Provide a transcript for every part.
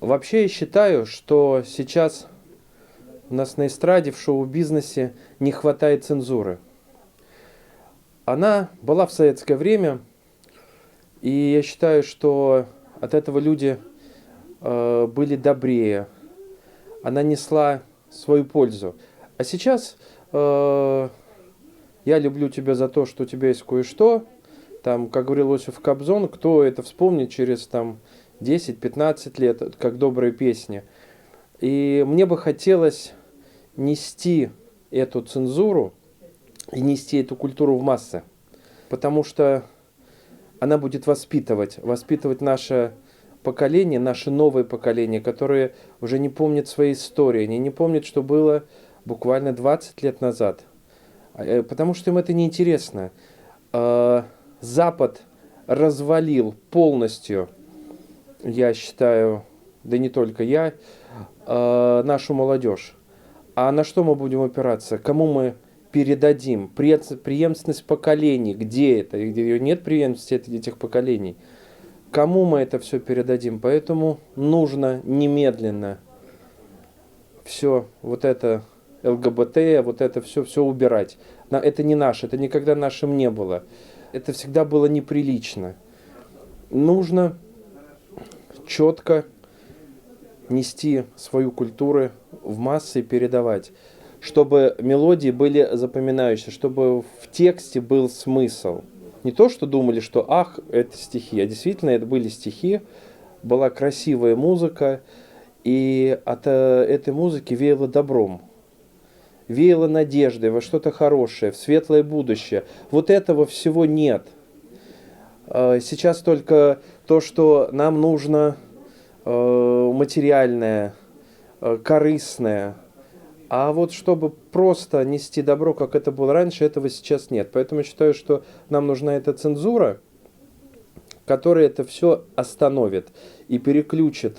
Вообще я считаю, что сейчас у нас на эстраде, в шоу-бизнесе не хватает цензуры. Она была в советское время, и я считаю, что от этого люди были добрее. Она несла свою пользу. А сейчас я люблю тебя за то, что у тебя есть кое-что. Там, как говорил Иосиф Кобзон, кто это вспомнит через там 10-15 лет, как добрые песни. И мне бы хотелось нести эту цензуру и нести эту культуру в массы. Потому что она будет воспитывать наше поколение, наше новое поколение, которое уже не помнит своей истории, они не помнят, что было буквально 20 лет назад. Потому что им это неинтересно. Запад развалил полностью, я считаю, да не только я, нашу молодежь. А на что мы будем опираться? Кому мы передадим? Преемственность поколений. Где это? Где нет преемственности этих поколений? Кому мы это все передадим? Поэтому нужно немедленно все вот это ЛГБТ, вот это все убирать. Это не наше, это никогда нашим не было. Это всегда было неприлично. Нужно четко нести свою культуру в массы и передавать, чтобы мелодии были запоминающие, чтобы в тексте был смысл. Не то, что думали, что ах, это стихи, а действительно это были стихи, была красивая музыка, и от этой музыки веяло добром, веяло надеждой во что-то хорошее, в светлое будущее. Вот этого всего нет. Сейчас только то, что нам нужно материальное, корыстное. А вот чтобы просто нести добро, как это было раньше, этого сейчас нет. Поэтому я считаю, что нам нужна эта цензура, которая это все остановит и переключит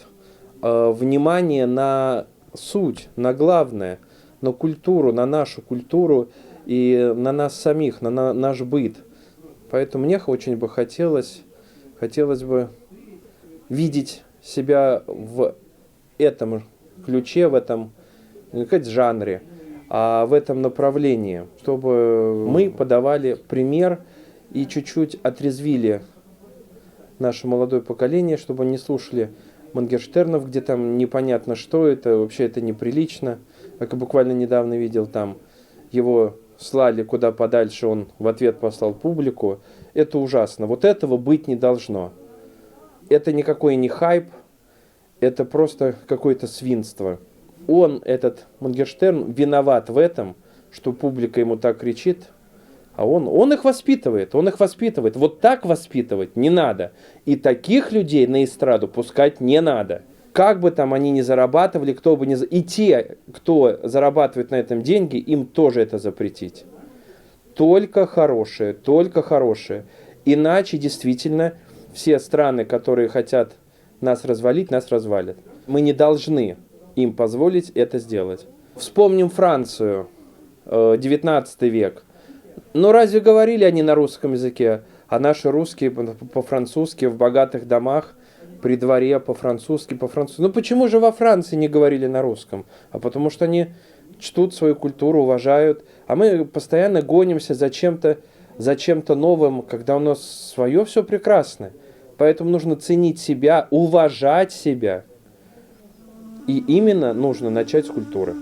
внимание на суть, на главное, на культуру, на нашу культуру и на нас самих, на наш быт. Поэтому мне очень бы хотелось бы видеть себя в этом ключе, в этом, не сказать жанре, а в этом направлении, чтобы мы подавали пример и чуть-чуть отрезвили наше молодое поколение, чтобы они не слушали Моргенштернов, где там непонятно что это, вообще это неприлично. Как я буквально недавно видел, там его слали куда подальше, он в ответ послал публику. Это ужасно. Вот этого быть не должно. Это никакой не хайп, это просто какое-то свинство. Он, этот Моргенштерн, виноват в этом, что публика ему так кричит, а он их воспитывает, Вот так воспитывать не надо. И таких людей на эстраду пускать не надо. Как бы там они ни зарабатывали, кто бы ни... И те, кто зарабатывает на этом деньги, им тоже это запретить. Только хорошее, только хорошее. Иначе действительно все страны, которые хотят нас развалить, нас развалят. Мы не должны им позволить это сделать. Вспомним Францию, 19 век. Но разве говорили они на русском языке? А наши русские по-французски в богатых домах, при дворе по-французски. Ну почему же во Франции не говорили на русском? А потому что они чтут свою культуру, уважают. А мы постоянно гонимся за чем-то новым, когда у нас свое все прекрасно. Поэтому нужно ценить себя, уважать себя. И именно нужно начать с культуры.